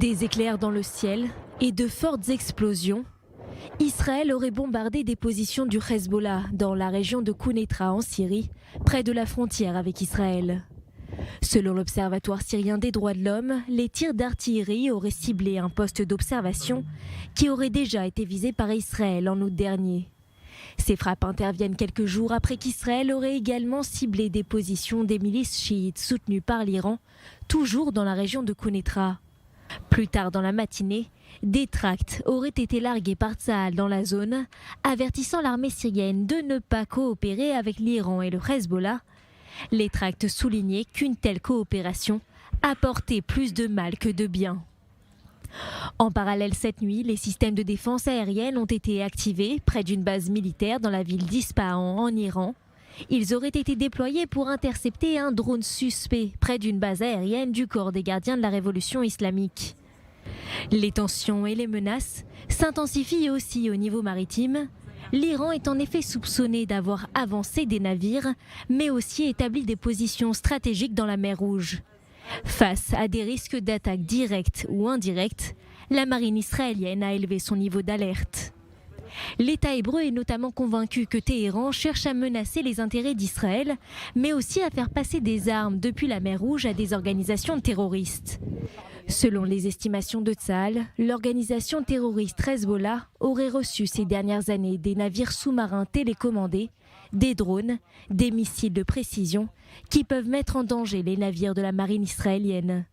Des éclairs dans le ciel et de fortes explosions. Israël aurait bombardé des positions du Hezbollah dans la région de Quneitra en Syrie, près de la frontière avec Israël. Selon l'Observatoire syrien des droits de l'homme, les tirs d'artillerie auraient ciblé un poste d'observation qui aurait déjà été visé par Israël en août dernier. Ces frappes interviennent quelques jours après qu'Israël aurait également ciblé des positions des milices chiites soutenues par l'Iran, toujours dans la région de Quneitra. Plus tard dans la matinée, des tracts auraient été largués par Tsahal dans la zone, avertissant l'armée syrienne de ne pas coopérer avec l'Iran et le Hezbollah. Les tracts soulignaient qu'une telle coopération apportait plus de mal que de bien. En parallèle, cette nuit, les systèmes de défense aérienne ont été activés près d'une base militaire dans la ville d'Ispahan en Iran. Ils auraient été déployés pour intercepter un drone suspect près d'une base aérienne du corps des gardiens de la révolution islamique. Les tensions et les menaces s'intensifient aussi au niveau maritime. L'Iran est en effet soupçonné d'avoir avancé des navires, mais aussi établi des positions stratégiques dans la mer Rouge. Face à des risques d'attaques directes ou indirectes, la marine israélienne a élevé son niveau d'alerte. L'État hébreu est notamment convaincu que Téhéran cherche à menacer les intérêts d'Israël, mais aussi à faire passer des armes depuis la mer Rouge à des organisations terroristes. Selon les estimations de Tsahal, l'organisation terroriste Hezbollah aurait reçu ces dernières années des navires sous-marins télécommandés, des drones, des missiles de précision qui peuvent mettre en danger les navires de la marine israélienne.